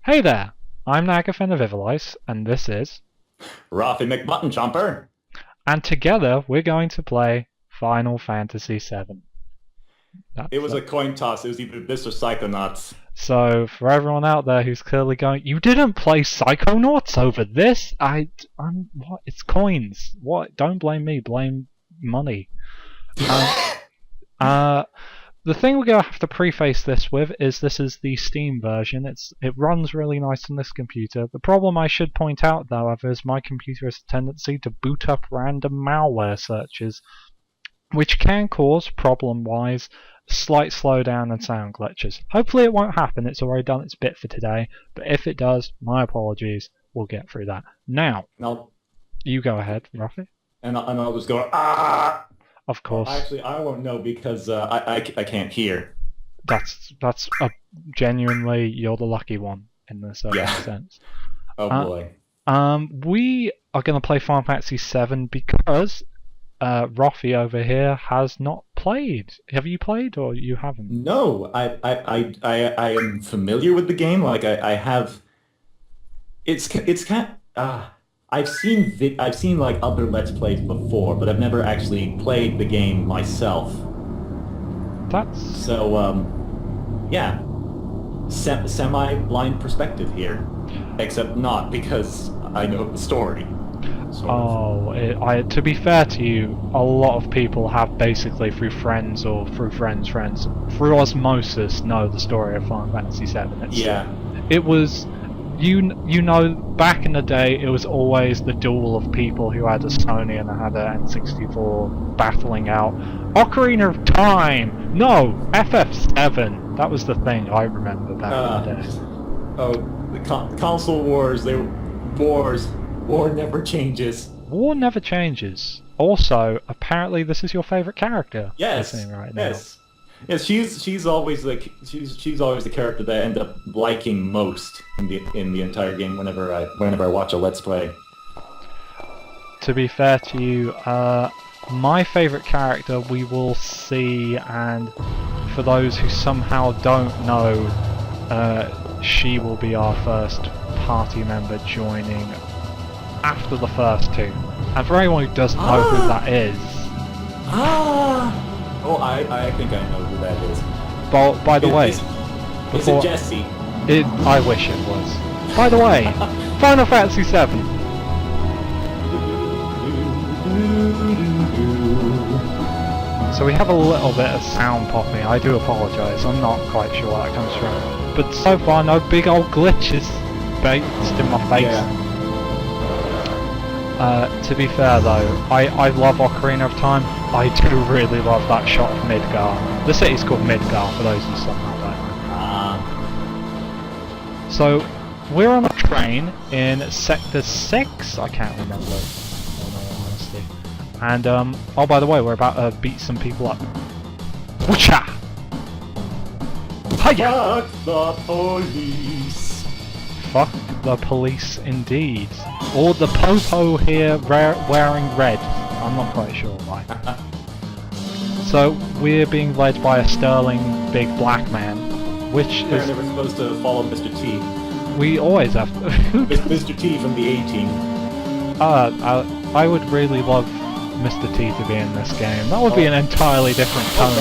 Hey there, I'm NagafenofIvalice, and this is... Roffie McMutton And together we're going to play Final Fantasy VII. It That's was it. a coin toss. It was either this or Psychonauts. So, for everyone out there who's clearly going, you didn't play Psychonauts over this? What? It's coins. What? Don't blame me, blame money. Um, uh, the thing we're going to have to preface this with is this is the Steam version. It runs really nice on this computer. The problem I should point out, however, is my computer has a tendency to boot up random malware searches, which can cause, problem-wise, slight slowdown and sound glitches. Hopefully it won't happen, it's already done its bit for today, but if it does, my apologies, we'll get through that. Now, And I'll, you go ahead, Roffie. and I'll just go, ah! Of Well, course, actually, I won't know because I can't hear. that's genuinely, you're the lucky one in this Yeah. sense. Oh boy. We are going to play Final Fantasy VII because Roffie over here has not played. Have you played or you haven't? No, I am familiar with the game. Like I have. It's kind. I've seen like other Let's Plays before, but I've never actually played the game myself. That's... So yeah, semi-blind perspective here, except not because I know the story. Sort of. Oh, to be fair to you, a lot of people have basically through friends or through friends, through osmosis know the story of Final Fantasy VII. Yeah. It was, you know, back in the day, it was always the duel of people who had a Sony and had an N64 battling out. Ocarina of Time! No! FF7! That was the thing I remember back in the day. Oh, the console wars. They were wars. War never changes. War never changes. Also, apparently this is your favourite character. Yes. We're seeing right now. Yes. Yes. She's always like she's always the character that I end up liking most in the entire game. Whenever I watch a Let's Play. To be fair to you, my favourite character we will see, and for those who somehow don't know, she will be our first party member joining after the first two. And for anyone who doesn't know who that is... Oh, I think I know who that is. But, by the way... Is it Jesse? I wish it was. By the way, Final Fantasy VII. So we have a little bit of sound popping. I do apologise, I'm not quite sure where that comes from. But so far, no big old glitches based in my face. Yeah. To be fair though, I love Ocarina of Time. I do really love that shot of Midgar. The city's called Midgar, for those who somehow don't know. So, we're on a train in Sector 6? I can't remember, in all honesty. And, oh by the way, we're about to beat some people up. Whoocha! Hiya! Fuck the police. Fuck the police indeed. Or the popo here wearing red. I'm not quite sure why. So we're being led by a sterling big black man, which Apparently is... we're supposed to follow Mr. T. We always have to. Mr. T from the A-Team. I would really love Mr. T to be in this game. That would be an entirely different tone.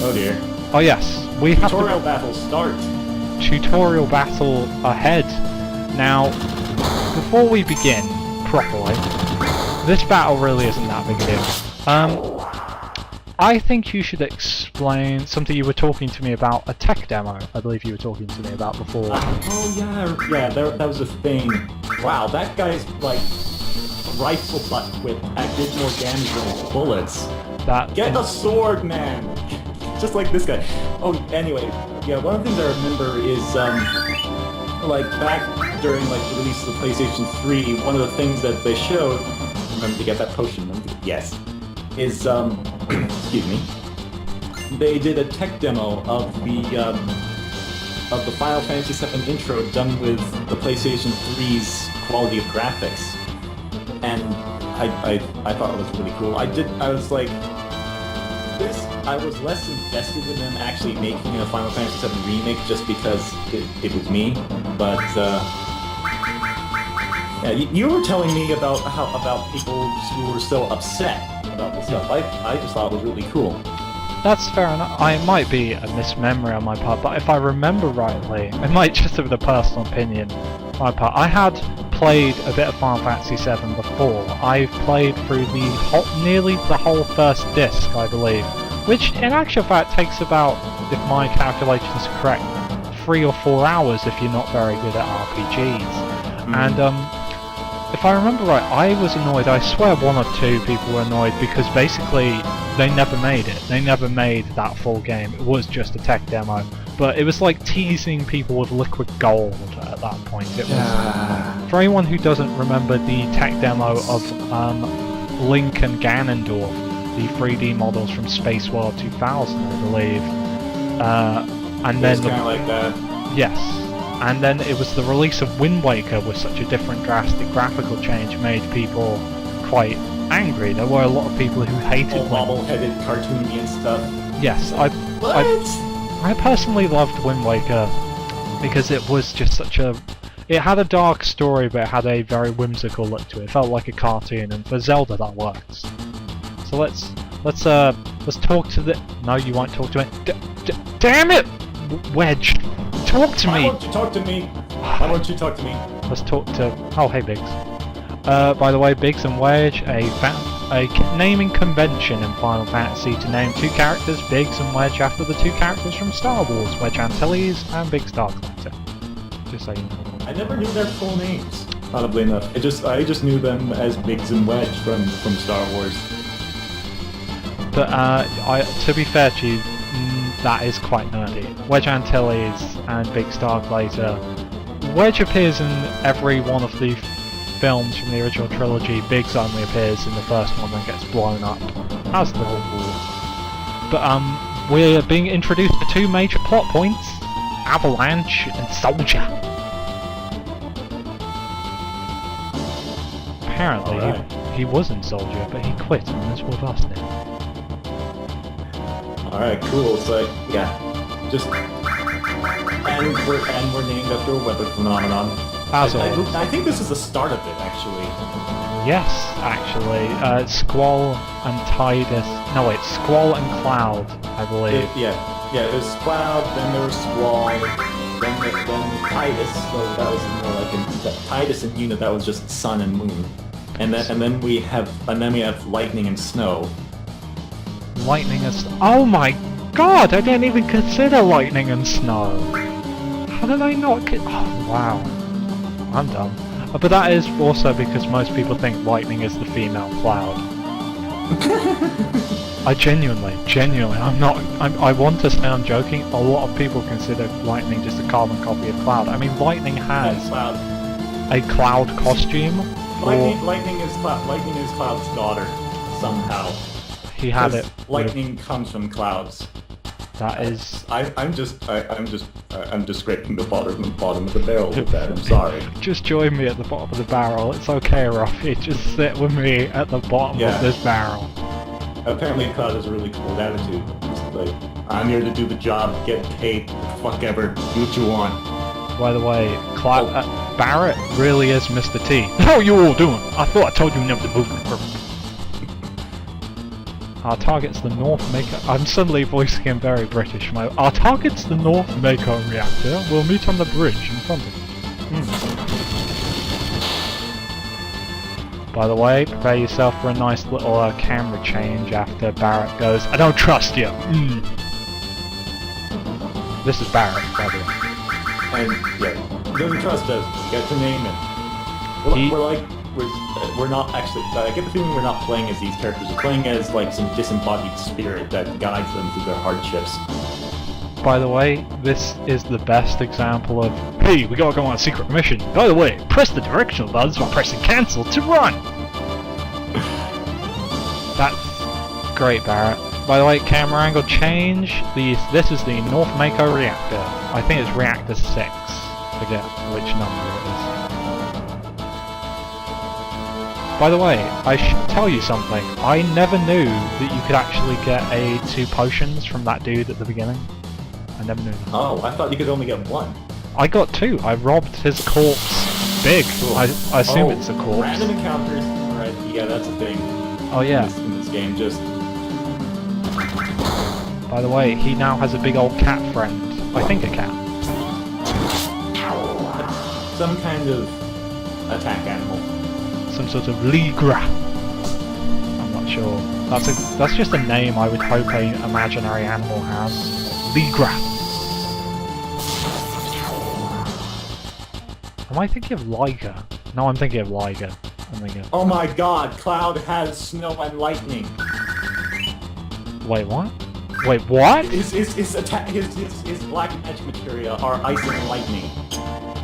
Oh dear. Oh yes, we have Tutorial battle start. tutorial battle ahead. Now, before we begin properly, this battle really isn't that big a deal. I think you should explain something you were talking to me about, a tech demo, I believe you were talking to me about before. Oh yeah, that was a thing. Wow, that guy's like a rifle butt with did more damage than his bullets. Get a sword, man! Just like this guy. Oh, anyway, yeah, one of the things I remember is, like, back during, like, the release of the PlayStation 3, one of the things that they showed, remember to get that potion, yes, is, excuse me, they did a tech demo of the Final Fantasy VII intro done with the PlayStation 3's quality of graphics. And I thought it was really cool. I was like, I was less invested in them actually making a Final Fantasy VII remake just because it was me. But yeah, you were telling me about people who were so upset about this stuff. I just thought it was really cool. That's fair enough. It might be a mismemory on my part, but if I remember rightly, it might just have been a personal opinion on my part. I had played a bit of Final Fantasy VII before. I've played through nearly the whole first disc, I believe, which in actual fact takes about, if my calculations are correct, 3 or 4 hours if you're not very good at RPGs. And if I remember right, I was annoyed. I swear 1 or 2 people were annoyed because basically they never made it. They never made that full game. It was just a tech demo. But it was like teasing people with liquid gold at that point. It was, for anyone who doesn't remember the tech demo of Link and Ganondorf, the 3D models from Space World 2000, I believe. And then kind of like that. Yes. And then it was the release of Wind Waker with such a different drastic graphical change made people quite angry. There were a lot of people who hated bobble-headed, cartoony and stuff. Yes, I personally loved Wind Waker because it was just such a... It had a dark story, but it had a very whimsical look to it. It felt like a cartoon, and for Zelda that works. So let's talk to the... No, you won't talk to me. Damn it! Wedge! Talk to me! Why won't you talk to me? Why won't you talk to me? Let's talk to... Oh, hey, Biggs. By the way, Biggs and Wedge, a naming convention in Final Fantasy to name 2 characters, Biggs and Wedge, after the 2 characters from Star Wars, Wedge Antilles and Biggs Darklighter. Just so you know. I never knew their full names, oddly enough. I just knew them as Biggs and Wedge from Star Wars. But to be fair to you, that is quite nerdy. Wedge Antilles and Biggs Darklighter. Wedge appears in every one of the films from the original trilogy. Biggs only appears in the first one and gets blown up, as the whole war. But we're being introduced to 2 major plot points: Avalanche and Soldier. Apparently, he was in Soldier, but he quit and is with us now. Alright, cool. So yeah, just and we're named after a weather phenomenon. I think this is the start of it, actually. Yes, actually. Squall and Tidus. No, wait, Squall and Cloud, I believe. It was Cloud, then there was Squall, then Tidus. So that was more like Tidus and Una. That was just Sun and Moon, and then we have Lightning and Snow. Lightning and Snow. Oh my God! I didn't even consider Lightning and Snow. How did I not? Oh wow. I'm dumb. But that is also because most people think Lightning is the female Cloud. I genuinely, I want to sound joking, a lot of people consider Lightning just a carbon copy of Cloud. I mean, Lightning has a Cloud costume. Lightning is Cloud's daughter, somehow. He had it. Lightning comes from clouds. That is... I'm just scraping the bottom of the barrel with that, I'm sorry. Just join me at the bottom of the barrel, it's okay, Roffie, just sit with me at the bottom of this barrel. Apparently Cloud has a really cool attitude. Just like, I'm here to do the job, get paid, fuck ever, do what you want. By the way, Barrett really is Mr. T. How are you all doing? I thought I told you never to move. Our target's the North Mako... I'm suddenly voicing him very British. Our target's the North Mako reactor. We'll meet on the bridge in front of it. By the way, prepare yourself for a nice little camera change after Barrett goes, I don't trust you! This is Barrett, by the way. And, don't trust us. You got to name it. We're not actually... I get the feeling we're not playing as these characters. We're playing as, like, some disembodied spirit that guides them through their hardships. By the way, this is the best example of, hey, we gotta go on a secret mission. By the way, press the directional buttons while pressing cancel to run! That's great, Barrett. By the way, camera angle change. This is the North Mako reactor. I think it's reactor 6. Forget which number it is. By the way, I should tell you something. I never knew that you could actually get 2 potions from that dude at the beginning. I never knew that. Oh, I thought you could only get 1. I got 2. I robbed his corpse big. Cool. I assume it's a corpse. Random encounters. Right, yeah, that's a thing. Oh yeah. In this game, just... By the way, he now has a big old cat friend. I think a cat. Some kind of attack animal. Some sort of ligra. I'm not sure. That's just a name I would hope an imaginary animal has. Ligra. Am I thinking of Liger? No, I'm thinking of Liger. Oh my god, Cloud has snow and lightning. Wait, what? Wait, what? His black magic materia are ice and lightning.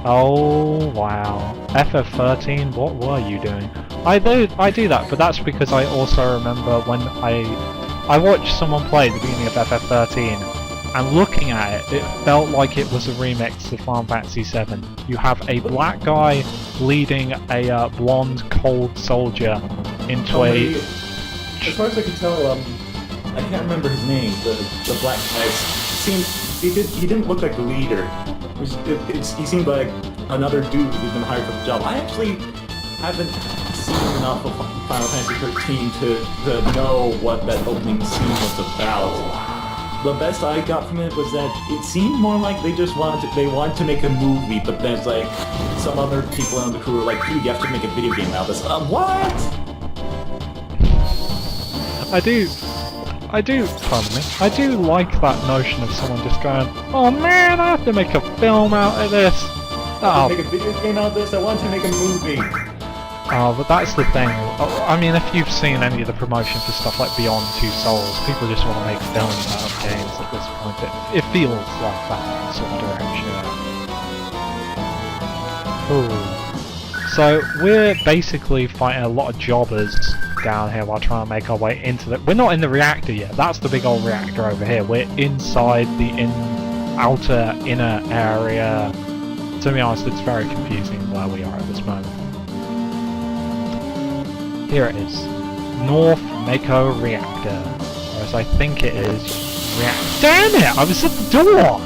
Oh wow. FF13, what were you doing? I do that, but that's because I also remember when I watched someone play at the beginning of FF13, and looking at it, it felt like it was a remix of Final Fantasy VII. You have a black guy leading a blonde, cold soldier into a... As far as I can tell, I can't remember his name, the black guy he didn't look like the leader. He seemed like another dude who's been hired for the job. I actually haven't seen enough of Final Fantasy 13 to know what that opening scene was about. The best I got from it was that it seemed more like they wanted to make a movie, but there's like some other people on the crew were like, dude, you have to make a video game out of this. What? Pardon me, I do like that notion of someone just going, oh man, I have to make a film out of this. I make a video game out of this, I want to make a movie. Oh, but that's the thing. I mean, if you've seen any of the promotion for stuff like Beyond Two Souls, people just want to make films out of games at this point. It feels like that sort of direction. Cool. So, we're basically fighting a lot of jobbers down here while trying to make our way into the... We're not in the reactor yet, that's the big old reactor over here. We're inside the outer inner area. To be honest, it's very confusing where we are at this moment. Here it is. North Mako Reactor. Or as I think it is... Reactor. Damn it! I was at the door!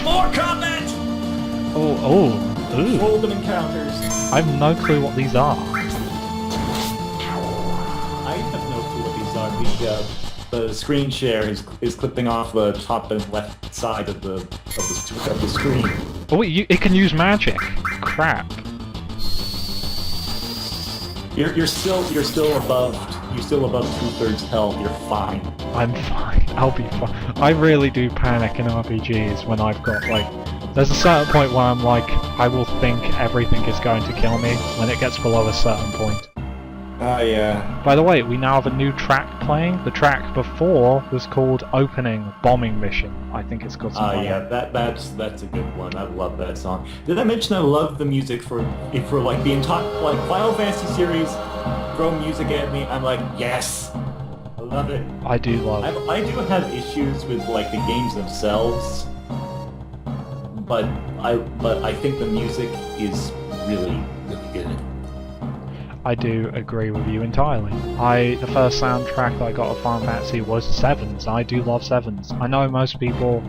More combat! Ooh. Golden encounters. I have no clue what these are. I have no clue what these are. The screen share is clipping off the top and left side of the screen. Oh, it can use magic. Crap. You're still above 2/3 health. You're fine. I'm fine. I'll be fine. I really do panic in RPGs when I've got like. There's a certain point where I'm like, I will think everything is going to kill me when it gets below a certain point. Yeah. By the way, we now have a new track playing. The track before was called Opening Bombing Mission. I think it's called something yeah, that's a good one. I love that song. Did I mention I love the music for like the entire Final Fantasy series? Throw music at me, I'm like, yes, I love it. I do love. I do have issues with like the games themselves, but I think the music is really good. I do agree with you entirely. The first soundtrack that I got of Final Fantasy was Sevens. I do love Sevens. I know most people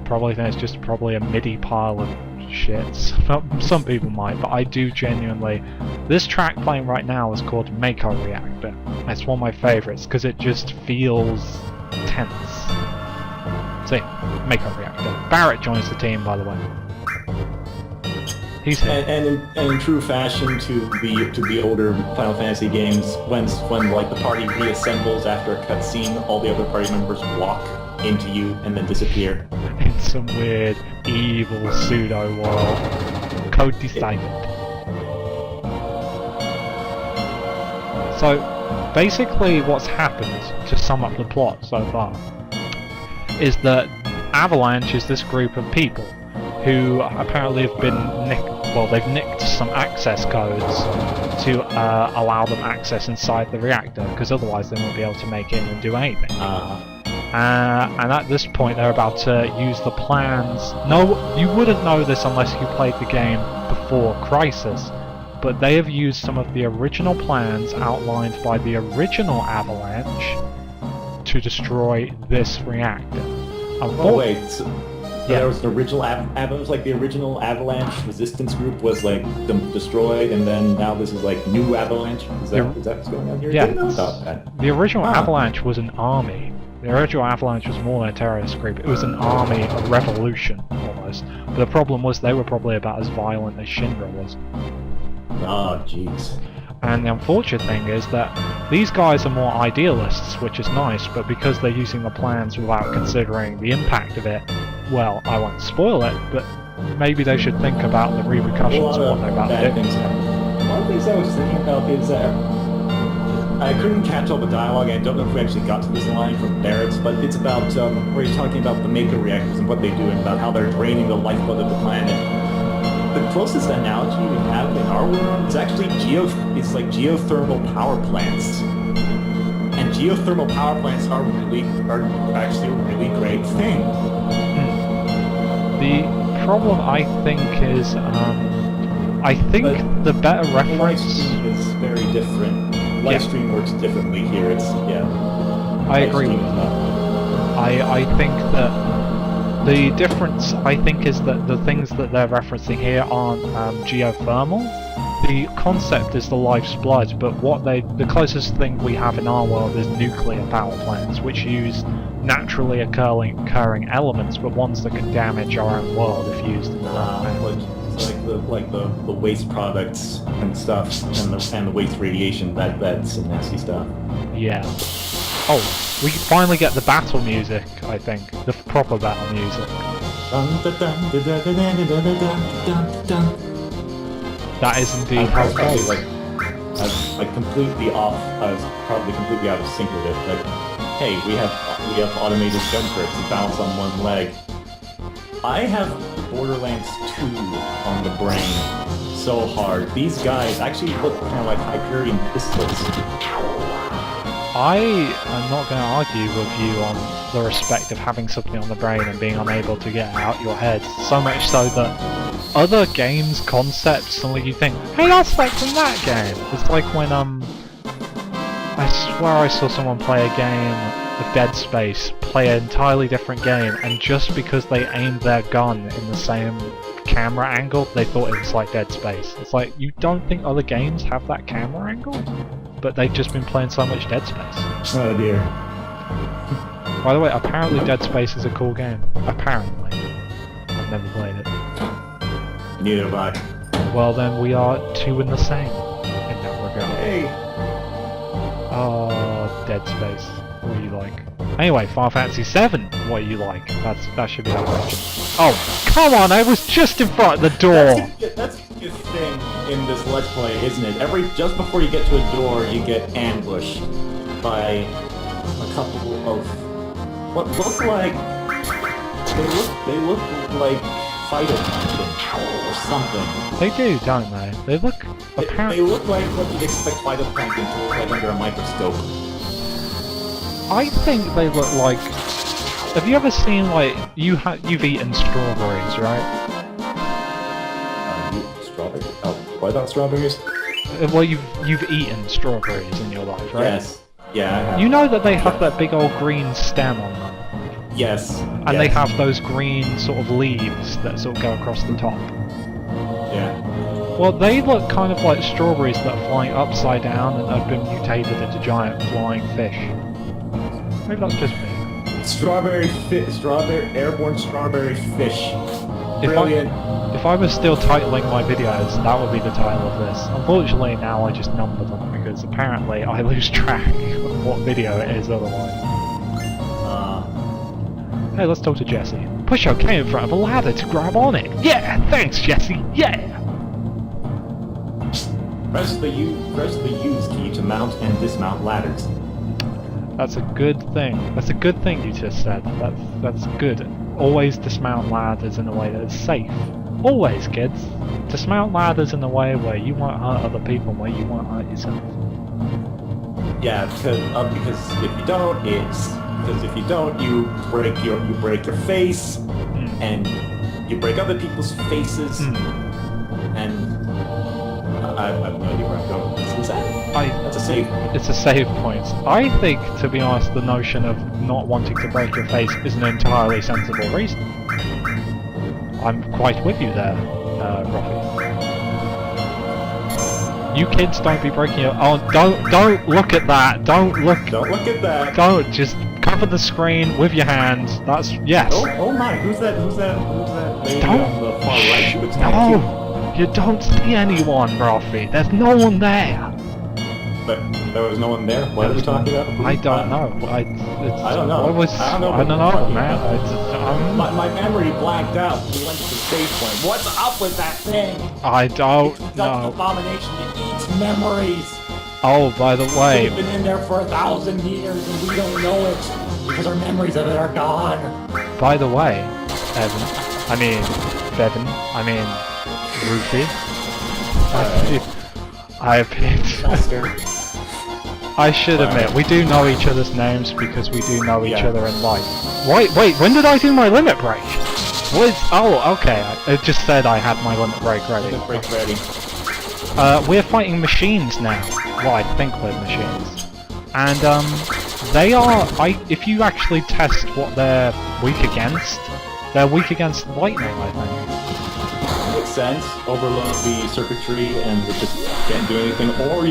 probably think it's just probably a MIDI pile of shits. Some people might, but I do genuinely. This track playing right now is called Mako Reactor. It's one of my favourites because it just feels tense. See, Mako Reactor. Barrett joins the team, by the way. He's here. And in true fashion to the older Final Fantasy games, when like the party reassembles after a cutscene, all the other party members walk into you and then disappear. In some weird, evil pseudo world. Code decided. So, basically, what's happened to sum up the plot so far is that Avalanche is this group of people who apparently have been they've nicked some access codes to allow them access inside the reactor, because otherwise they won't be able to make in and do anything. And at this point they're about to use the plans. No, you wouldn't know this unless you played the game before Crisis, but they have used some of the original plans outlined by the original Avalanche to destroy this reactor. Oh wait, There was the original avalanche, like the original avalanche resistance group was like destroyed, and then now this is like new avalanche. Is that what's going on here? Yeah. I didn't know about that. The original avalanche was an army. The original avalanche was more than a terrorist group. It was an army, a revolution almost. But the problem was they were probably about as violent as Shinra was. Oh, jeez. And the unfortunate thing is that these guys are more idealists, which is nice, but because they're using the plans without considering the impact of it, well, I won't spoil it, but maybe they should think about the repercussions of what they're about to do. One of the things I was thinking about is that I couldn't catch all the dialogue. I don't know if we actually got to this line from Barrett's, but it's about where he's talking about the Mako reactors and what they do and about how they're draining the lifeblood of the planet. The closest analogy we have in our world is actually geothermal power plants. And geothermal power plants are actually a really great thing. The problem I think is the better reference is very different. Livestream works differently here. I agree with that. I think that the difference, I think, is that the things that they're referencing here aren't geothermal. The concept is the life's blood, but the closest thing we have in our world is nuclear power plants, which use naturally occurring elements, but ones that can damage our own world if used in the wrong manner. Like the waste products and stuff, and the waste radiation. That's some nasty stuff. Yeah. Oh, we finally get the battle music, I think. The proper battle music. That is indeed how it goes. I was completely off. I was probably completely out of sync with it. Like, hey, we have automated jump grips to bounce on one leg. I have Borderlands 2 on the brain so hard. These guys actually look kind of like Hyperion pistols. I am not going to argue with you on the respect of having something on the brain and being unable to get it out your head. So much so that other games' concepts, suddenly you think, hey, that's like from that game. It's like when, I swear I saw someone play a game of Dead Space, play an entirely different game, and just because they aimed their gun in the same camera angle, they thought it was like Dead Space. It's like, you don't think other games have that camera angle? But they've just been playing so much Dead Space. Oh dear. By the way, apparently Dead Space is a cool game. Apparently. I've never played it. Neither have I. Well then, we are two in the same, in that regard. Hey! Oh, Dead Space. What do you like? Anyway, Final Fantasy VII, what do you like? That should be our question. Oh, come on, I was just in front of the door! That's the thing in this Let's Play, isn't it? Just before you get to a door, you get ambushed by a couple of what look like they look like phytoplankton or something. They do, don't they? They look They look like what you'd expect phytoplankton to look like under a microscope. I think they look like. Have you ever seen like you've eaten strawberries, right? Strawberries? Oh, what about strawberries? Well, you've eaten strawberries in your life, right? Yes. Yeah. I have. You know that they have that big old green stem on them. Yes. And they have those green sort of leaves that sort of go across the top. Yeah. Well, they look kind of like strawberries that are flying upside down and have been mutated into giant flying fish. Maybe that's just me. Airborne strawberry fish. Brilliant. If I was still titling my videos, that would be the title of this. Unfortunately, now I just number them because apparently I lose track of what video it is otherwise. Hey, let's talk to Jesse. Push OK in front of a ladder to grab on it. Yeah, thanks, Jesse. Yeah. Press the use key to mount and dismount ladders. That's a good thing. That's a good thing you just said. That's good. Always dismount ladders in a way that is safe. Always, kids. Dismount ladders in a way where you won't hurt other people and where you won't hurt yourself. Yeah, because if you don't, you break your face, and you break other people's faces, and I have no idea where I'm going with this. Is that? That's a save. It's a save point. I think, to be honest, the notion of not wanting to break your face is an entirely sensible reason. I'm quite with you there, Roffie. You kids don't be breaking your... Oh, don't look at that! Don't look at that! Don't, just cover the screen with your hands. That's... Yes! Oh my, who's that lady on the far right? She looks No! You don't see anyone, Roffie. There's no one there! But there was no one there? What are we talking about? I don't know. I don't know. I don't know, man. My memory blanked out. We went to the save point. What's up with that thing? I don't know. It's an abomination. It eats memories. Oh, by the way... We've been in there for 1,000 years and we don't know it. Because our memories of it are gone. By the way, Roffie. I appeared. I should admit, we do know each other's names because we do know each other in life. Wait, when did I do my limit break? What is... Oh, okay. It just said I had my limit break ready. Limit break ready. We're fighting machines now. Well, I think we're machines. And, they are... if you actually test what they're weak against, they're weak against lightning, I think. Makes sense. Overload the circuitry and it just can't do anything, or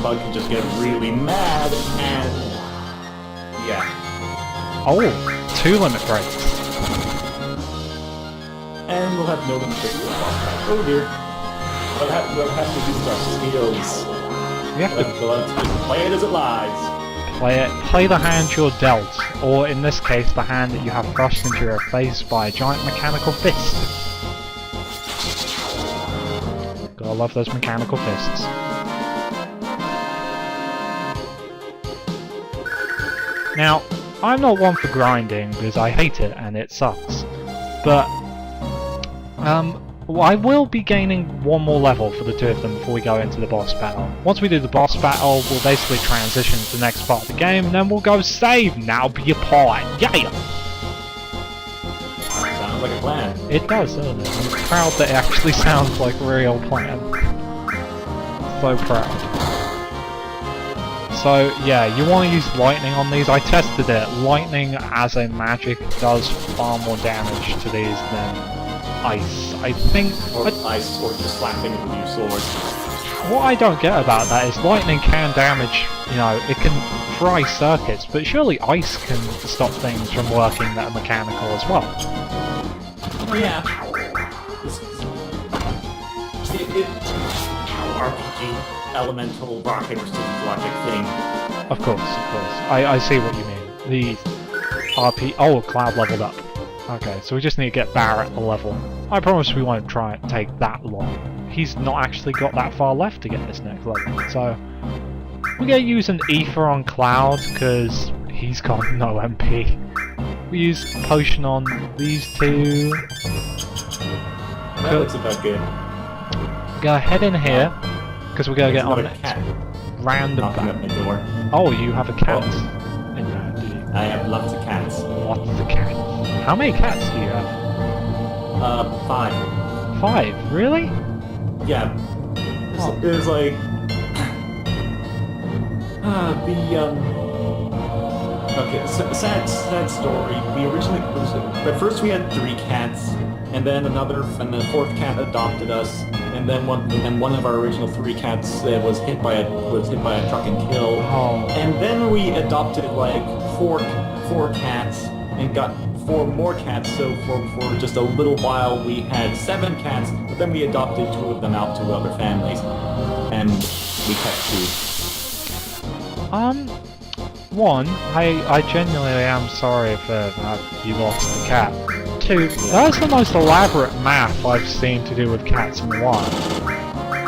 Bug can just get really mad and... yeah. Oh, 2 limit breaks. And we'll have no limit breaks. Oh dear. We'll have to use our skills. We have to... Let's just play it as it lies. Play the hand you're dealt, or in this case, the hand that you have thrust into your face by a giant mechanical fist. Gotta love those mechanical fists. Now, I'm not one for grinding because I hate it and it sucks. But, I will be gaining one more level for the 2 of them before we go into the boss battle. Once we do the boss battle, we'll basically transition to the next part of the game, and then we'll go save. Now be a part. Yeah! Sounds like a plan. It does, doesn't it? I'm proud that it actually sounds like a real plan. So proud. So, yeah, you want to use lightning on these. I tested it. Lightning as a magic does far more damage to these than ice, I think. Or ice, or just slapping it with your sword. What I don't get about that is lightning can damage, you know, it can fry circuits, but surely ice can stop things from working that are mechanical as well. Yeah. RPG, elemental, rocket, resistance logic thing. Of course. I see what you mean. The RP... Oh, Cloud leveled up. Okay, so we just need to get Barret a level. I promise we won't try and take that long. He's not actually got that far left to get this next level, so... We're gonna use an Ether on Cloud, because he's got no MP. We use a potion on these 2. That looks about good. Go head in here, because we're gonna get on it. Random knocking at my door. Oh, you have a cat in there, do you? I have lots of cats. Lots of cats. How many cats do you have? 5. 5? Really? Yeah. Oh. There's like... Okay, sad story. We originally... At first we had 3 cats, and then the 4th cat adopted us, and then one of our original 3 cats was hit by a truck and killed. Oh. And then we adopted like 4 cats and got 4 more cats, so for just a little while we had 7 cats, but then we adopted 2 of them out to other families, and we kept 2. One, I genuinely am sorry for you lost the cat. 2, that's the most elaborate math I've seen to do with cats in a while.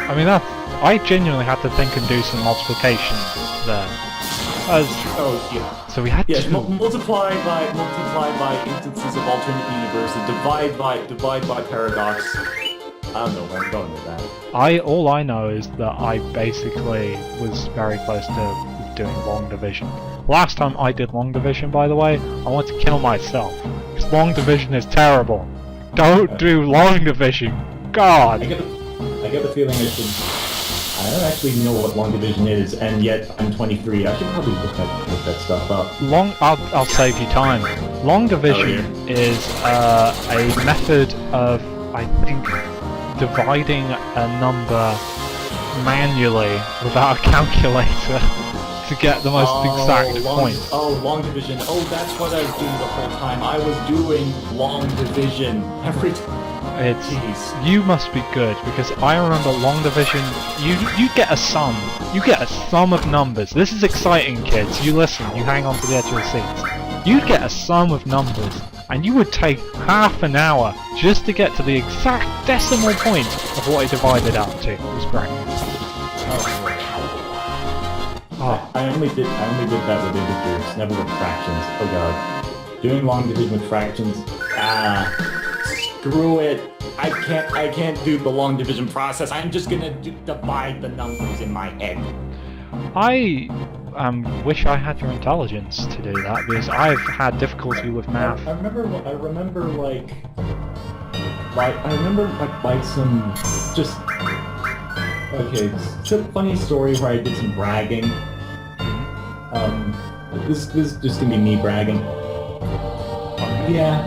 I mean, I genuinely had to think and do some multiplication there. Oh yeah. So we had to multiply by instances of alternate universes, divide by paradox. I don't know where I'm going with that. All I know is that I basically was very close to doing long division. Last time I did long division, by the way, I wanted to kill myself. Because long division is terrible. Don't do long division. God. I get the feeling I don't actually know what long division is, and yet I'm 23. I should probably look that stuff up. I'll save you time. Long division is a method of, I think, dividing a number manually without a calculator to get the most exact point. Long division. Oh, that's what I was doing the whole time. I was doing long division every time. You must be good, because I remember long division, you get a sum. You get a sum of numbers. This is exciting, kids. You listen, you hang on to the edge of your seats. You'd get a sum of numbers, and you would take half an hour just to get to the exact decimal point of what it divided out to. It was great. Oh. I only did that with integers, never with fractions. Oh god. Doing long division with fractions. Screw it. I can't do the long division process. I'm just gonna divide the numbers in my head. I wish I had your intelligence to do that, because I've had difficulty with math. I remember some just. Okay, it's a funny story where I did some bragging. This is just gonna be me bragging. Yeah.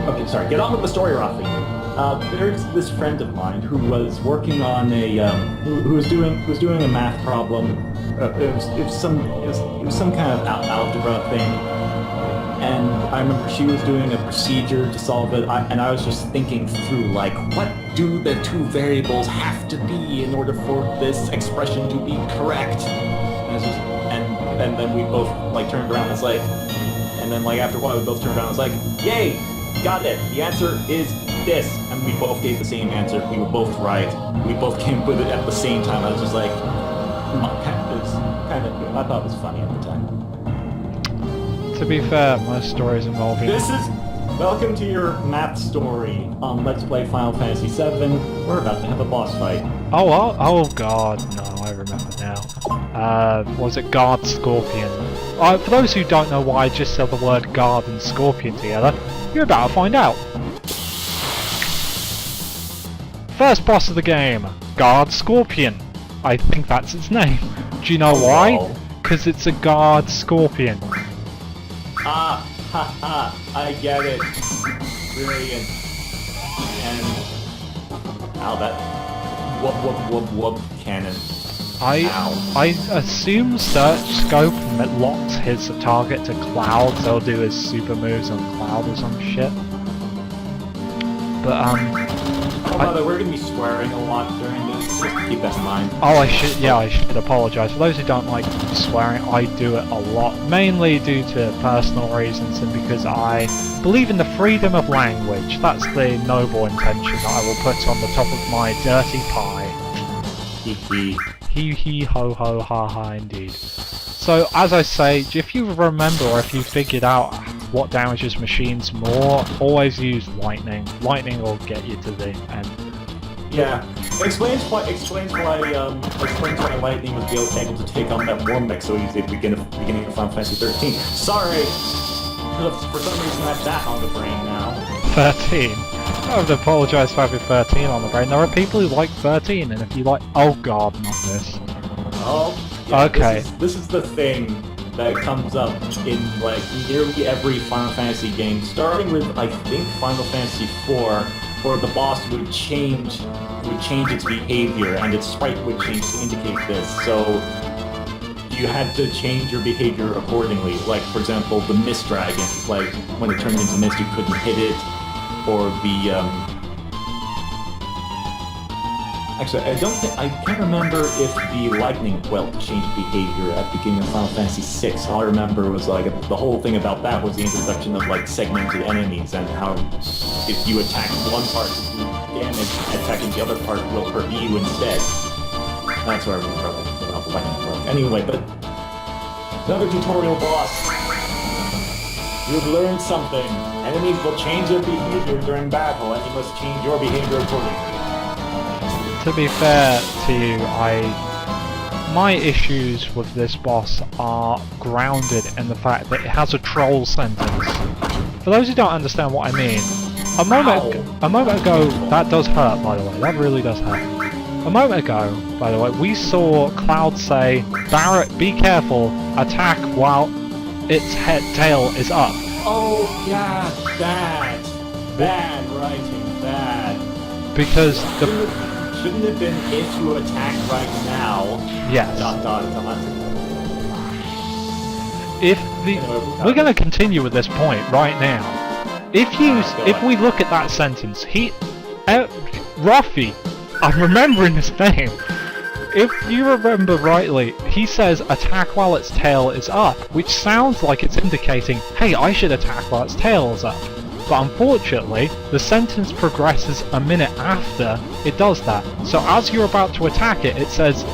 Okay, sorry. Get on with the story, Roffie. There's this friend of mine who was working on a who was doing a math problem. It was some kind of algebra thing, and I remember she was doing a procedure to solve it. And I was just thinking through, like, what do the two variables have to be in order for this expression to be correct? And then we both like turned around and was like, and then like after a while we both turned around and was like, yay, got it. The answer is this, and we both gave the same answer. We were both right. We both came with it at the same time. I was just like, kind of good. I thought it was funny at the time. To be fair, most stories involving... Welcome to your math story on Let's Play Final Fantasy VII. We're about to have a boss fight. Oh god, no, I remember now. Was it Guard Scorpion? For those who don't know why I just said the word Guard and Scorpion together, you're about to find out. First boss of the game, Guard Scorpion. I think that's its name. Do you know why? Because it's a Guard Scorpion. I get it. Brilliant. And... Ow, that... Whoop, cannon. I assume Search Scope locks his target to Cloud, so he'll do his super moves on Cloud or some shit. But, by the way, we're gonna be swearing a lot during this, just keep that in mind. Oh, I should apologise. For those who don't like swearing, I do it a lot, mainly due to personal reasons and because I believe in the freedom of language. That's the noble intention that I will put on the top of my dirty pie. Hee ho ho ha ha indeed. So, as I say, if you remember or if you figured out what damages machines more, always use lightning. Lightning will get you to the end. Yeah, explains why lightning was able to take on that worm mech so easily at the beginning of Final Fantasy 13. Sorry, for some reason I have that on the brain now. 13. I would apologise for having 13 on the brain. There are people who like 13, and if you like, oh god, not this. Oh. Yeah, okay. This is the thing that comes up in like nearly every Final Fantasy game, starting with I think Final Fantasy IV, where the boss would change its behavior and its sprite would change to indicate this. So you had to change your behavior accordingly. Like for example, the Mist Dragon, like when it turned into mist, you couldn't hit it, or the Actually, I can't remember if the lightning welt changed behavior at the beginning of Final Fantasy VI. All I remember was like the whole thing about that was the introduction of like segmented enemies and how if you attack one part to do damage, attacking the other part will hurt you instead. That's where I remember about the lightning welt. Anyway, but another tutorial boss. You've learned something. Enemies will change their behavior during battle, and you must change your behavior accordingly. To be fair to you, my issues with this boss are grounded in the fact that it has a troll sentence. For those who don't understand what I mean, a moment ago, that does hurt, by the way, that really does hurt. A moment ago, by the way, we saw Cloud say, Barret, be careful, attack while its tail is up. Oh, yeah, bad writing, bad. Because the... Shouldn't have been if you attack right now. Yes. Dot. If the... We're gonna continue with this point right now. If we look at that sentence, Roffie, I'm remembering his name. If you remember rightly, he says attack while its tail is up, which sounds like it's indicating, hey, I should attack while its tail is up. But unfortunately, the sentence progresses a minute after it does that. So as you're about to attack it, it says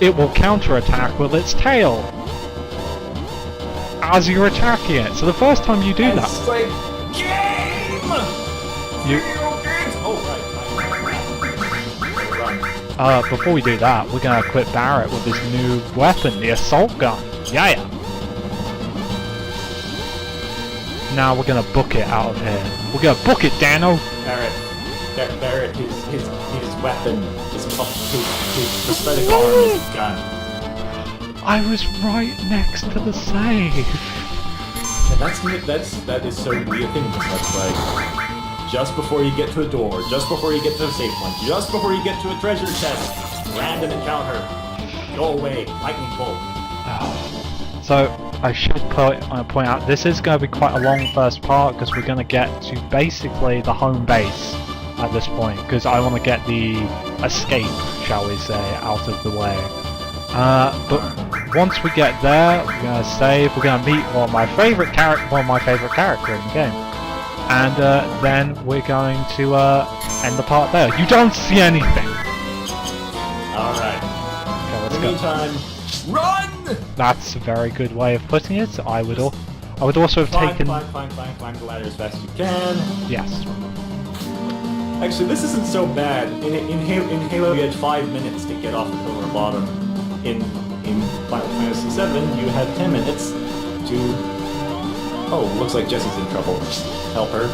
it will counterattack with its tail. As you're attacking it. So the first time you do that... It's like, game! Before we do that, we're gonna equip Barrett with his new weapon, the assault gun. Yeah. Now we're gonna book it out of here. We're gonna book it, Dano! Barrett, his weapon, his prosthetic arm is his gun. I was right next to the save! And that is so weird thing, that's like, just before you get to a door, just before you get to a safe one, just before you get to a treasure chest, random encounter, go away, lightning bolt. So, I should point out, this is going to be quite a long first part, because we're going to get to basically the home base at this point, because I want to get the escape, shall we say, out of the way. But once we get there, we're going to save, we're going to meet one of my favourite character in the game. And then we're going to end the part there. You don't see anything! Alright. Okay, let's In the go. meantime, run! That's a very good way of putting it. I would also have taken... Climb the ladder as fast as you can. Yes. Actually, this isn't so bad. In Halo, you had 5 minutes to get off the pillar bottom. In Final Fantasy VII, you had 10 minutes to... Oh, looks like Jessie's in trouble. Help her.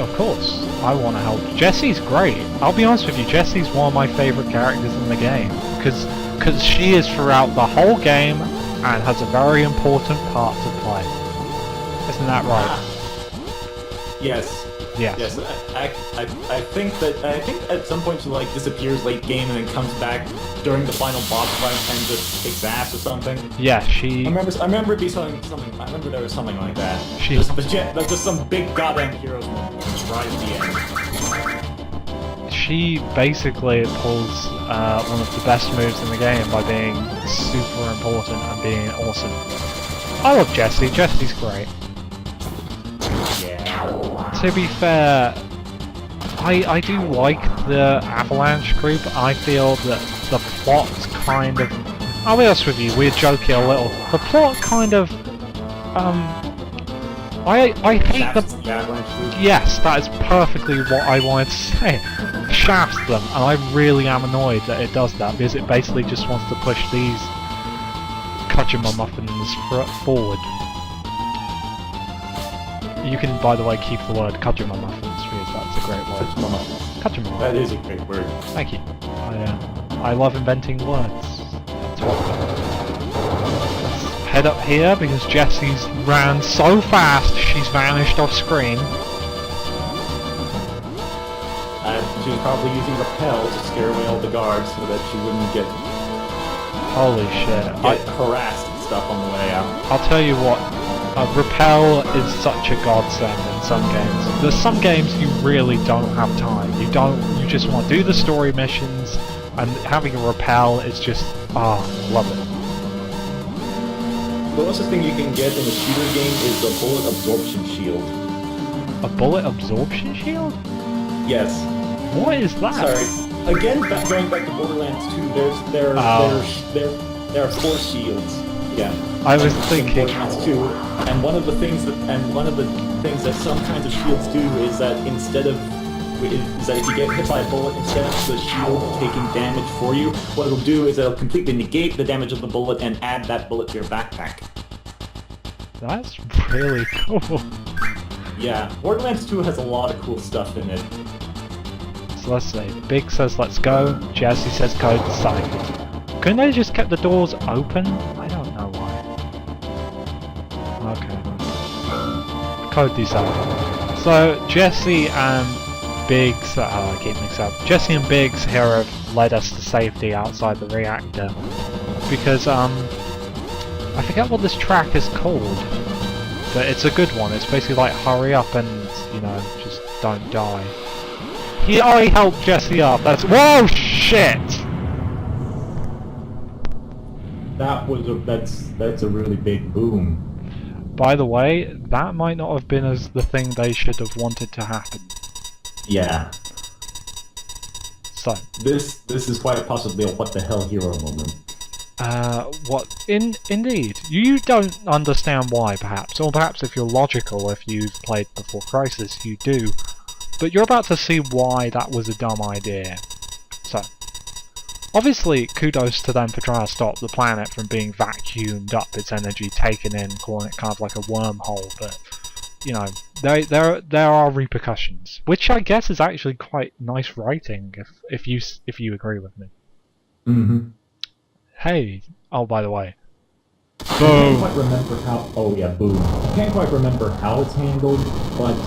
Of course. I want to help. Jessie's great. I'll be honest with you, Jessie's one of my favourite characters in the game. Because she is throughout the whole game and has a very important part to play. Isn't that right? Yes. Yes. I think at some point she like disappears late game and then comes back during the final boss fight and just kicks ass or something. Yeah, she... I remember it being something. I remember there was something like that. There's just some big goddamn heroes right at the end. She basically pulls one of the best moves in the game by being super important and being awesome. I love Jessie. Jessie's great. To be fair, I do like the Avalanche group. I feel that the plot kind of... I'll be honest with you, we're joking a little. The plot kind of... I hate the... Yes, that is perfectly what I wanted to say. Shafts them, and I really am annoyed that it does that, because it basically just wants to push these Kojima muffins forward. You can, by the way, keep the word Kojima muffins, because that's a great word. Kojima. That is a great word. Thank you. I love inventing words. That's what. Let's head up here, because Jessie's ran so fast, she's vanished off screen. She was probably using Repel to scare away all the guards so that she wouldn't get harassed and stuff on the way out. I'll tell you what. Repel is such a godsend in some games. There's some games you really don't have time. You just want to do the story missions, and having a Repel is just, love it. The closest thing you can get in a shooter game is the bullet absorption shield. A bullet absorption shield? Yes. What is that? Sorry. Again, going back to Borderlands 2, there are 4 shields. Yeah. I was thinking. Too, and one of the things that some kinds of shields do is that if you get hit by a bullet, instead of the shield taking damage for you, what it'll do is it'll completely negate the damage of the bullet and add that bullet to your backpack. That's really cool. Yeah, Borderlands 2 has a lot of cool stuff in it. So let's see. Big says let's go. Jessie says go to site. Couldn't they just kept the doors open? I don't know why. Okay. code these out. So Jesse and Biggs, I keep mixing up. Jesse and Biggs here have led us to safety outside the reactor because I forget what this track is called, but it's a good one. It's basically like hurry up and just don't die. I helped Jesse up. Whoa, shit! That's a really big boom. By the way, that might not have been as the thing they should have wanted to happen. Yeah. So this is quite possibly a what the hell hero moment. Indeed. You don't understand why, perhaps, or perhaps if you're logical, if you've played before Crisis, you do. But you're about to see why that was a dumb idea. So, obviously, kudos to them for trying to stop the planet from being vacuumed up, its energy taken in, calling it kind of like a wormhole, but, there are repercussions. Which I guess is actually quite nice writing, if you agree with me. Mm-hmm. Hey, oh, by the way. Boom! I can't quite remember how... Oh, yeah, boom. I can't quite remember how it's handled, but,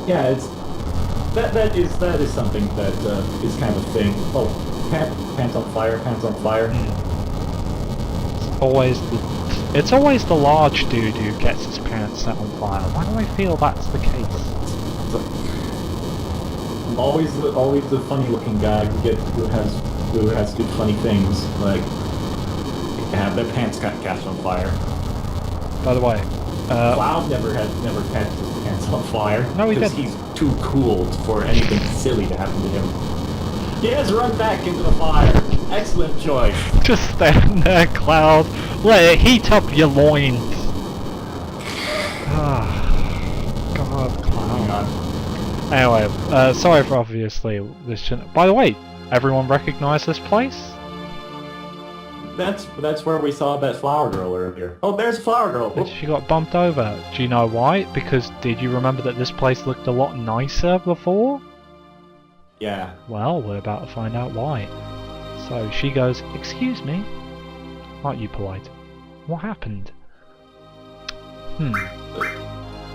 yeah, that is something that is kind of a thing. Oh, pants on fire, pants on fire. It's always the large dude who gets his pants set on fire. Why do I feel that's the case? Always the funny-looking guy who has good funny things, like have their pants catch on fire. By the way, Cloud never catches his pants on fire. No, he because didn't. He's too cool for anything silly to happen to him. He has run back into the fire. Excellent choice. Just stand there, Cloud. Let it heat up your loins. God, Cloud. Anyway, sorry for obviously this shouldn't... By the way, everyone recognize this place? That's where we saw that flower girl earlier. Oh, there's a flower girl. But she got bumped over. Do you know why? Because did you remember that this place looked a lot nicer before? Yeah. Well, we're about to find out why. So she goes, "Excuse me? Aren't you polite? What happened?"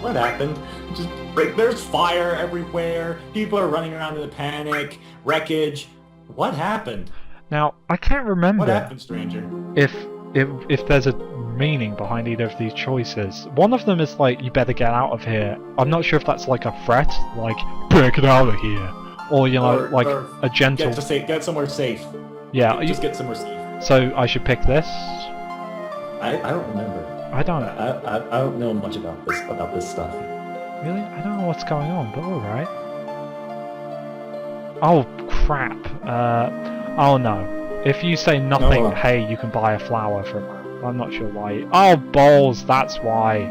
What happened? Just there's fire everywhere. People are running around in a panic. Wreckage. What happened? Now, I can't remember What happened, stranger? if there's a meaning behind either of these choices. One of them is like, you better get out of here. I'm not sure if that's like a threat, like, better get out of here. Or, or a gentle... Get somewhere safe. Yeah. Just get somewhere safe. So, I should pick this? I don't remember. I don't... I don't know much about this stuff. Really? I don't know what's going on, but alright. Oh, crap. Oh no. If you say nothing, hey, you can buy a flower from... I'm not sure why. Oh, balls, that's why.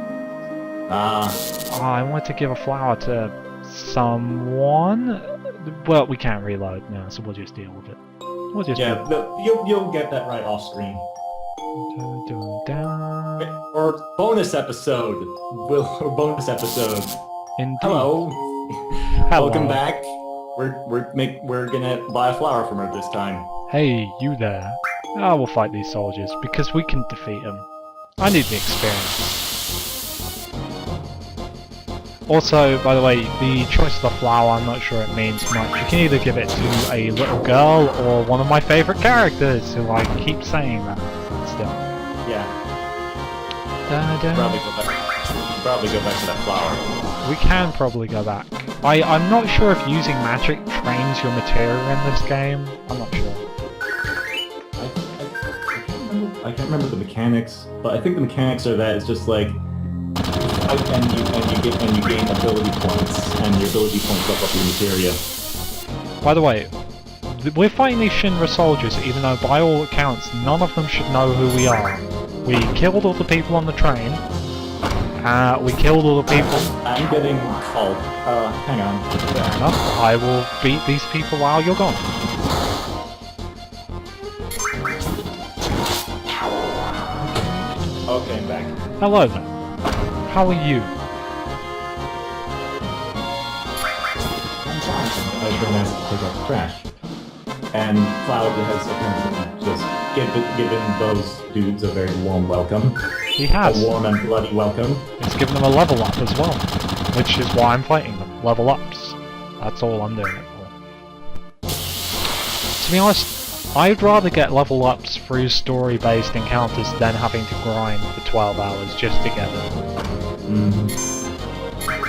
Oh, I wanted to give a flower to someone. Well, we can't reload now, so we'll just deal with it. We'll just you'll get that right off screen. Or bonus episode. Bonus episode. Indeed. Hello. Hello. Welcome back. We're gonna buy a flower from her this time. Hey, you there. We'll fight these soldiers, because we can defeat them. I need the experience. Also, by the way, the choice of the flower, I'm not sure it means much. You can either give it to a little girl, or one of my favourite characters, who I keep saying that still. Yeah. Probably go back to that flower. We can probably go back. I'm not sure if using magic trains your materia in this game. I'm not sure. I can't remember the mechanics, but I think the mechanics are that it's just like, and you gain ability points, and your ability points up your materia. By the way, we're fighting these Shinra soldiers, even though by all accounts none of them should know who we are. We killed all the people on the train. We killed all the people. I'm getting called. Hang on. Fair enough. I will beat these people while you're gone. Okay, I'm back. Hello there. How are you? I'm fine. I've been asked to pick up trash. And Cloud has apparently just given those dudes a very warm welcome. He has. A warm and bloody welcome. He's given them a level up as well, which is why I'm fighting them. Level ups. That's all I'm doing it for. To be honest, I'd rather get level ups through story-based encounters than having to grind for 12 hours just to get them.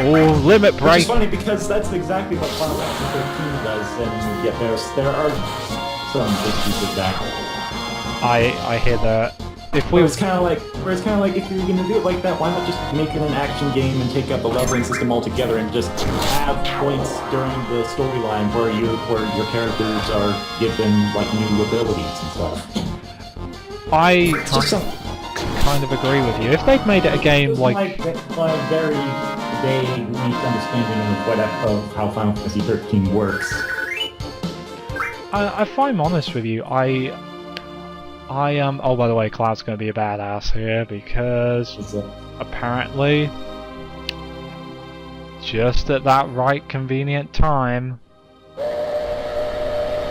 Oh, limit break! Which is funny because that's exactly what Final Fantasy 13 does, and yet there are some issues with that. I hear that. It's kind of like if you're gonna do it like that, why not just make it an action game and take out the leveling system altogether and just have points during the storyline where your characters are given like new abilities and stuff. I kind of agree with you. If they'd made it a game like my very vague understanding of how Final Fantasy 13 works. If I'm honest with you, I am. Oh, by the way, Cloud's going to be a badass here because apparently, just at that right convenient time.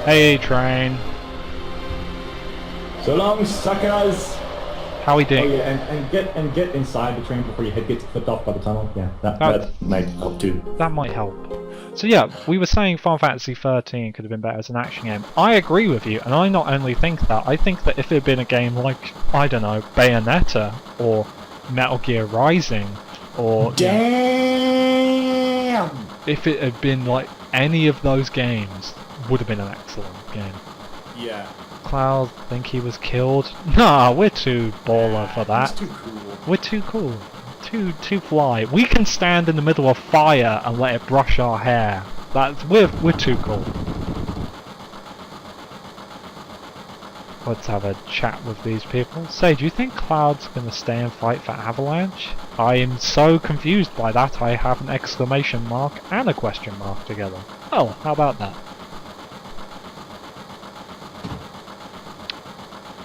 Hey, train. So long, suckers. How we doing? Oh, yeah, and get inside the train before your head gets flipped off by the tunnel. Yeah, that might help too. That might help. So yeah, we were saying Final Fantasy 13 could have been better as an action game. I agree with you, and I not only think that, I think that if it had been a game like, I don't know, Bayonetta, or Metal Gear Rising, or... Damn! If it had been like any of those games, would have been an excellent game. Yeah. Cloud think he was killed? Nah, we're too baller for that. It's too cool. We're too cool. Too fly. We can stand in the middle of fire and let it brush our hair. We're too cool. Let's have a chat with these people. Say, do you think Cloud's gonna stay and fight for Avalanche? I am so confused by that I have an exclamation mark and a question mark together. Oh, how about that?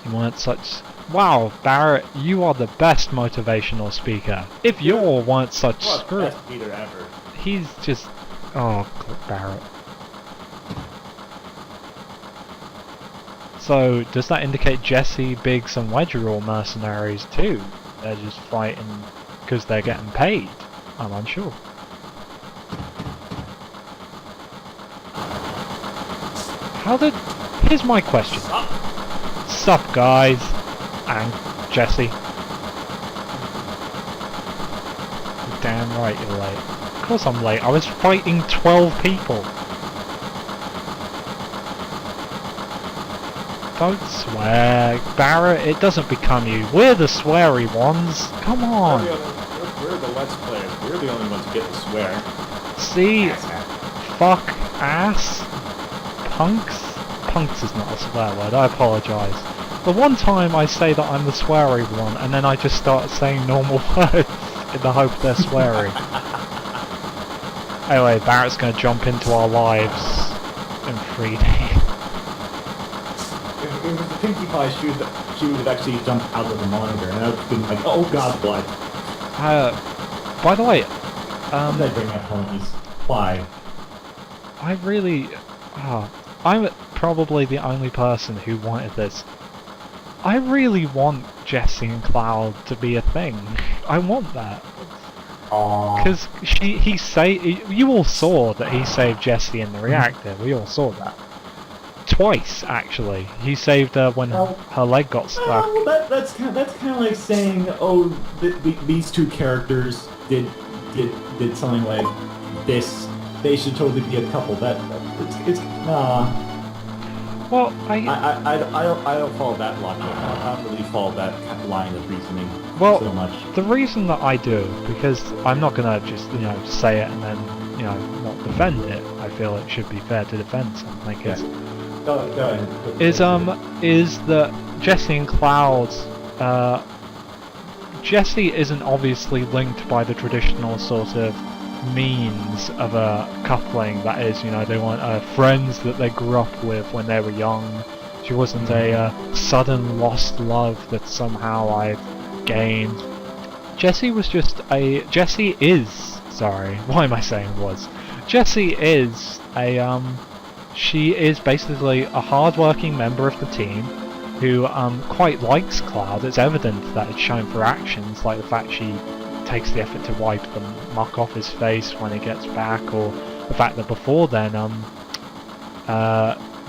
You weren't such... Wow, Barrett, you are the best motivational speaker. If you weren't such screw... Best leader ever. He's just... Oh, Barrett. So, does that indicate Jesse, Biggs and Wedge are all mercenaries too? They're just fighting because they're getting paid? I'm unsure. How did... Here's my question. Sup, guys? And Jesse. Damn right you're late. Of course I'm late. I was fighting 12 people. Don't swear. Barrett, it doesn't become you. We're the sweary ones. Come on. We're the Let's Players. We're the only ones who get to swear. See? Fuck ass. Punks? Punks is not a swear word. I apologise. The one time I say that I'm the sweary one, and then I just start saying normal words in the hope they're sweary. Anyway, Barrett's gonna jump into our lives in 3D. If it was the Pinkie Pie, she would have actually jumped out of the monitor, and I would have been like, oh god, blood. By the way, Why did I bring up ponies? Why? I really... I'm probably the only person who wanted this. I really want Jesse and Cloud to be a thing. I want that. Because you all saw that he saved Jesse in the reactor. We all saw that. Twice, actually. He saved her when her leg got stuck. That's kind of like saying, oh, these two characters did something like this. They should totally be a couple. Well, I don't follow that logic. I don't really follow that line of reasoning so much. The reason that I do, because I'm not gonna just say it and then not defend it. I feel it should be fair to defend something. Go ahead. Is that Jesse and Cloud? Jesse isn't obviously linked by the traditional sort of means of a coupling, that is, they weren't friends that they grew up with when they were young. She wasn't a sudden lost love that somehow I've gained. Jesse is, sorry, why am I saying was? Jesse is she is basically a hard-working member of the team who quite likes Cloud. It's evident that it's shown through actions, like the fact she takes the effort to wipe the muck off his face when he gets back, or the fact that before then,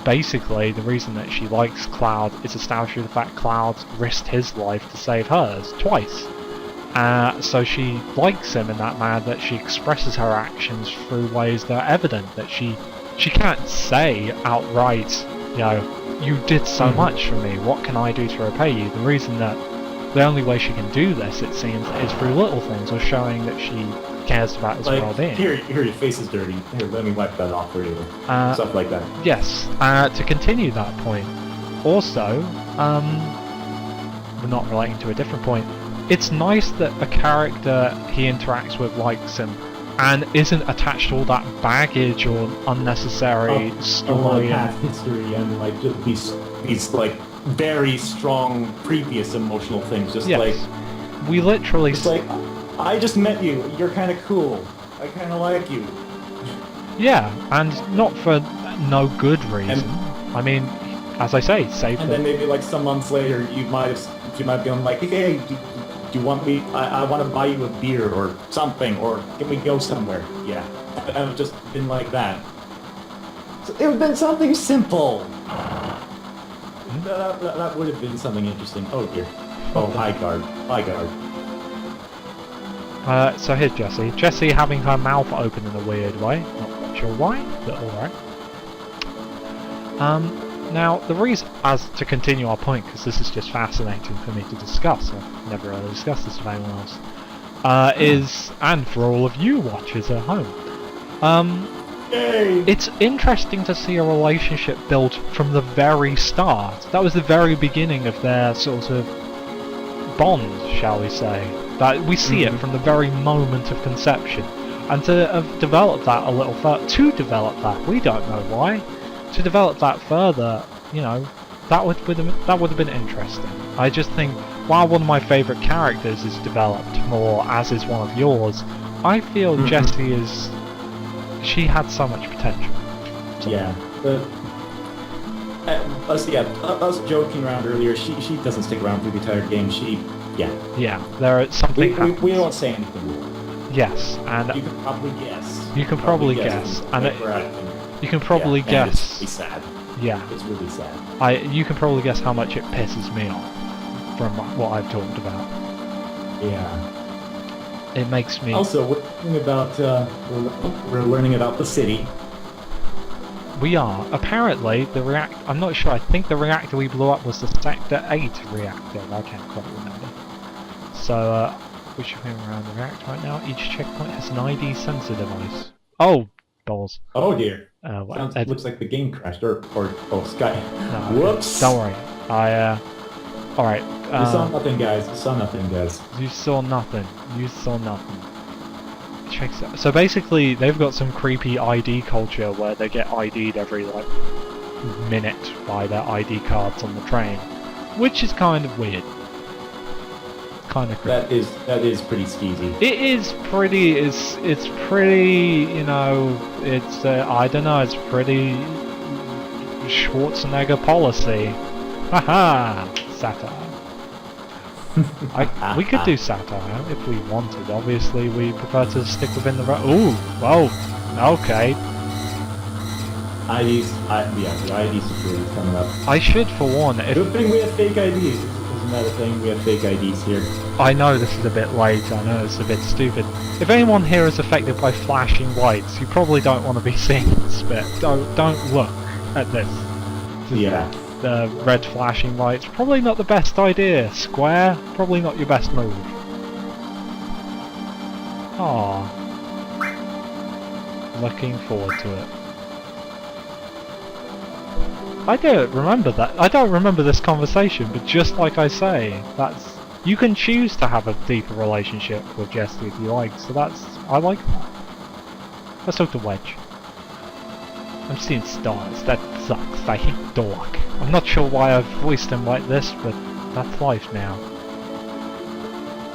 basically the reason that she likes Cloud is established through the fact Cloud risked his life to save hers twice. So she likes him in that manner, that she expresses her actions through ways that are evident, that she can't say outright, you know, you did so much for me, what can I do to repay you? The reason that the only way she can do this, it seems, is through little things, or showing that she cares about his well-being. Here, your face is dirty. Here, let me wipe that off for you. Stuff like that. Yes. To continue that point, also, we're not relating to a different point, it's nice that a character he interacts with likes him, and isn't attached to all that baggage or unnecessary story. Past history and like just these like very strong previous emotional things. Just like we literally. It's like I just met you. You're kind of cool. I kind of like you. Yeah, and not for no good reason. I mean, as I say, save. And then maybe like some months later, you might be on like, hey. Do you want me? I want to buy you a beer or something, or can we go somewhere? Yeah, I've just been like that. So it would have been something simple. That would have been something interesting. Oh dear. Oh, high guard. So here's Jessie. Jessie having her mouth open in a weird way. Not quite sure why, but alright. Now, the reason, as to continue our point, because this is just fascinating for me to discuss, I've never really discussed this with anyone else, is, and for all of you watchers at home, it's interesting to see a relationship built from the very start. That was the very beginning of their sort of bond, shall we say. That we see it from the very moment of conception. And to have developed that a little further, we don't know why. To develop that further, you know, that would have been interesting. I just think, while one of my favourite characters is developed more, as is one of yours, I feel Jessie is... she had so much potential. So. Yeah, us joking around earlier, she doesn't stick around through the entire game, Yeah, there is something we don't say anything more. Yes, and... You can probably guess. You can probably guess. And you can probably guess. It's really sad. Yeah. It's really sad. You can probably guess how much it pisses me off from what I've talked about. Yeah. It makes me... Also, we're learning about the city. We are. Apparently, I'm not sure, I think the reactor we blew up was the Sector 8 reactor. I can't quite remember. So, we're showing around the reactor right now. Each checkpoint has an ID sensor device. Oh, balls. Oh dear. Looks like the game crashed, or Sky. No, whoops. Don't worry. Alright. You saw nothing, guys. You saw nothing. So basically, they've got some creepy ID culture where they get ID'd every, like, minute by their ID cards on the train. Which is kind of weird. Kind of creepy. That is pretty skeezy. It is pretty, it's pretty, you know, it's, I don't know, it's pretty Schwarzenegger policy. Haha! Satire. We could do satire if we wanted. Obviously, we prefer to stick within the... Ooh! Whoa! Okay. IDs, the ID security is coming up. I should forewarn it. Good thing we have fake IDs. Isn't that a thing? We have fake IDs here. I know this is a bit late, I know it's a bit stupid. If anyone here is affected by flashing lights, you probably don't want to be seeing this bit. Don't look at this. Yeah. The red flashing lights, probably not the best idea. Square, probably not your best move. Aww. Looking forward to it. I don't remember that. I don't remember this conversation, but just like I say, you can choose to have a deeper relationship with Jessie if you like, so I like that. Let's talk to Wedge. I'm seeing stars, that sucks, I hate Dork. I'm not sure why I've voiced him like this, but that's life now.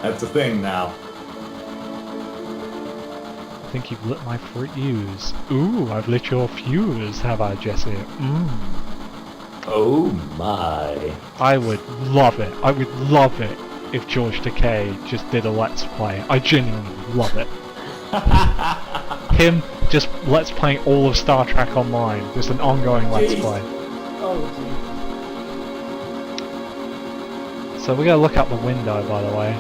That's a thing now. I think you've lit my fuse. Ooh, I've lit your fuse, have I, Jessie? Oh my. I would love it. I would love it if George Takei just did a Let's Play. I genuinely love it. Him just Let's Playing all of Star Trek Online. Just an ongoing Let's Play. Oh, geez. So we're gonna look out the window, by the way.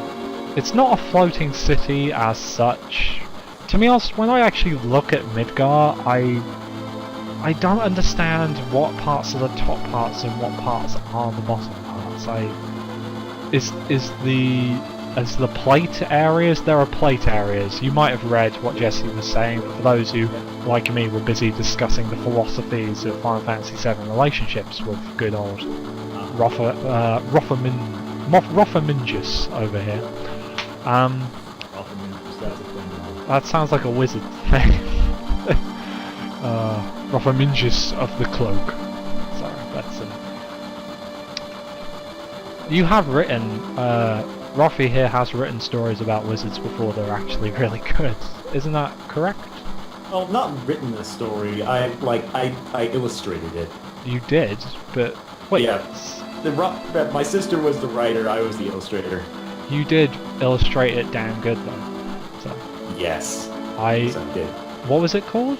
It's not a floating city as such. To be honest, when I actually look at Midgar, I don't understand what parts are the top parts and what parts are the bottom parts. Is the plate areas? There are plate areas. You might have read what Jesse was saying, but for those who, like me, were busy discussing the philosophies of Final Fantasy VII relationships with good old Roffamingus over here. That sounds like a wizard thing. Roffamingus of the Cloak. Sorry, that's You have written, Roffie here has written stories about wizards before they're actually really good. Isn't that correct? Well, not written a story. I illustrated it. You did, but wait. Yeah. My sister was the writer. I was the illustrator. You did illustrate it damn good though. So. Yes. Yes, I did. What was it called?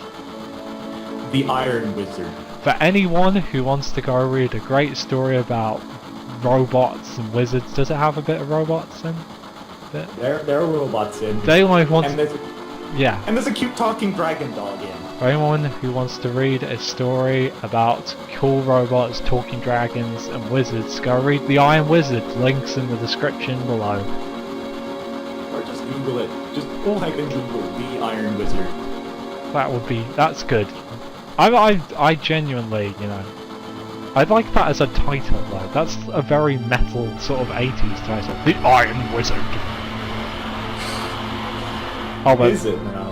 The Iron Wizard. For anyone who wants to go read a great story about robots and wizards, does it have a bit of robots in? There are robots in. They only want. Yeah. And there's a cute talking dragon dog in. For anyone who wants to read a story about cool robots, talking dragons, and wizards, go read The Iron Wizard. Links in the description below. Or just Google it. Just type in Google The Iron Wizard. That's good. I genuinely, you know, I'd like that as a title though. That's a very metal sort of 80s title. The Iron Wizard. Oh, but is it now?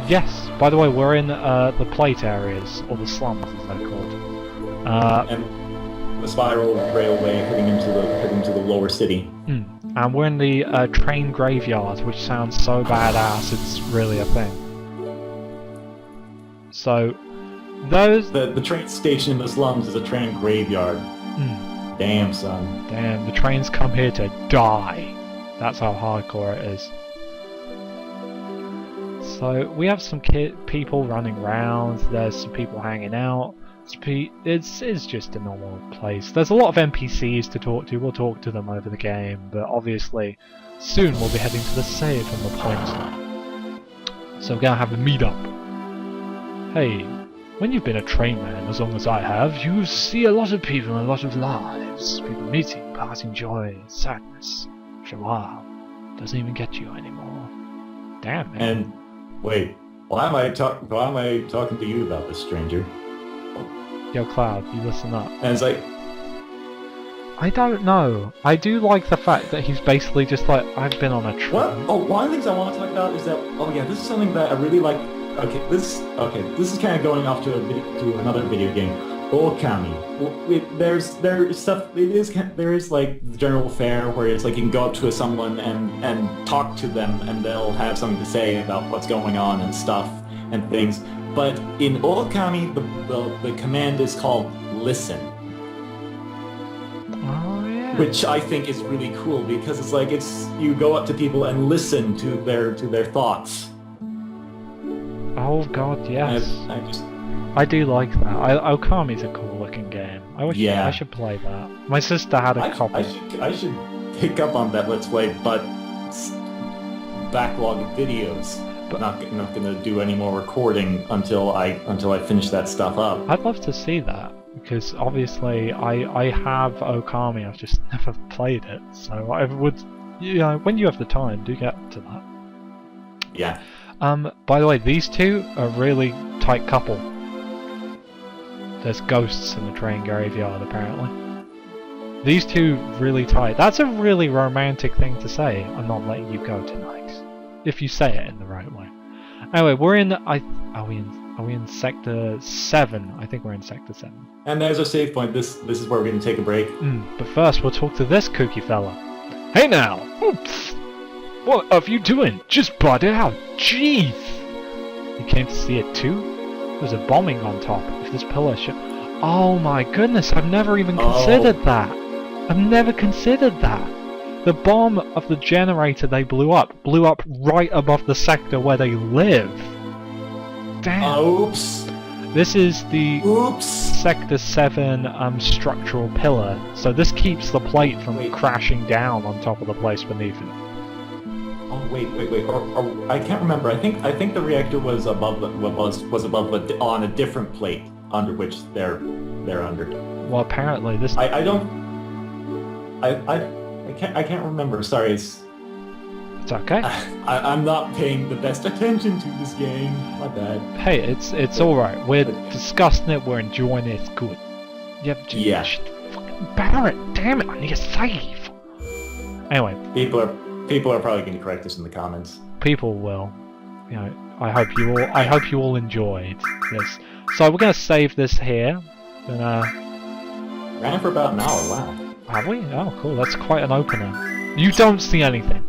Yes. By the way, we're in the plate areas, or the slums as they're called. And the spiral railway heading into the lower city. And we're in the train graveyard, which sounds so badass. It's really a thing. So. The train station in the slums is a train graveyard. Damn, son. Damn, the trains come here to die. That's how hardcore it is. So we have some people running around. There's some people hanging out. It's just a normal place. There's a lot of NPCs to talk to. We'll talk to them over the game, but obviously soon we'll be heading to the save from the point. So we're gonna have a meetup. Hey. When you've been a train man as long as I have, you see a lot of people and a lot of lives. People meeting, passing joy, sadness. After a while, doesn't even get you anymore. Damn, man. And wait, why am I talking to you about this, stranger? Yo, Cloud, you listen up. And it's like, I don't know. I do like the fact that he's basically just like, I've been on a train. What? Oh, one of the things I want to talk about is that. Oh yeah, this is something that I really like. This is kind of going off to another video game, Okami. There is like the general fare where it's like you can go up to someone and talk to them and they'll have something to say about what's going on and stuff and things. But in Okami, the command is called listen. Oh yeah. Which I think is really cool because it's like you go up to people and listen to their thoughts. Oh god, yes. I do like that. Okami's a cool looking game. I should play that. My sister had a copy. I should pick up on that Let's Play, but backlog of videos. But not gonna do any more recording until I finish that stuff up. I'd love to see that because obviously I have Okami. I've just never played it, so I would. You know, when you have the time, do get to that. Yeah. By the way, these two are a really tight couple. There's ghosts in the train graveyard, apparently. These two really tight. That's a really romantic thing to say. I'm not letting you go tonight. If you say it in the right way. Anyway, we're in. Are we in Sector 7? I think we're in Sector 7. And there's our save point. This is where we're gonna take a break. But first, we'll talk to this kooky fella. Hey now! Oops! What are you doing? Just brought it out. Jeez! You came to see it too? There's a bombing on top. If this pillar should... Oh my goodness, I've never even considered that. I've never considered that. The bomb of the generator they blew up right above the sector where they live. Damn. Oops. This is the Sector 7 structural pillar, so this keeps the plate from crashing down on top of the place beneath it. Oh wait. Or, I can't remember. I think the reactor was above on a different plate under which they're under. Well, apparently this. I can't remember. Sorry, it's okay. I'm not paying the best attention to this game. My bad. Hey, it's all right. We're discussing it. We're enjoying it. It's good. Yeah. Fucking Barrett, damn it! I need a save. Anyway, people are probably going to correct us in the comments. People will. You know, I hope you all enjoyed this. So we're gonna save this here. Ran for about an hour. Wow. Have we? Oh, cool. That's quite an opener. You don't see anything.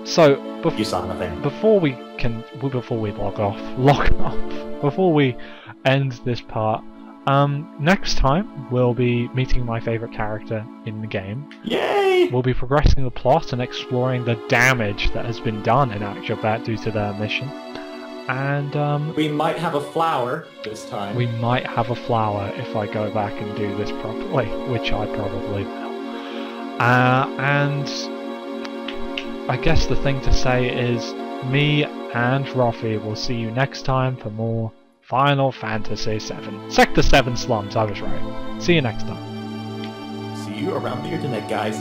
So you saw nothing. Before we log off. Before we end this part, next time we'll be meeting my favorite character in the game. Yay! We'll be progressing the plot and exploring the damage that has been done in Actual due to their mission. And we might have a flower this time. We might have a flower if I go back and do this properly, which I probably will. And I guess the thing to say is, me and Roffie will see you next time for more Final Fantasy VII. Sector 7 slums, I was right. See you next time. See you around the internet, guys.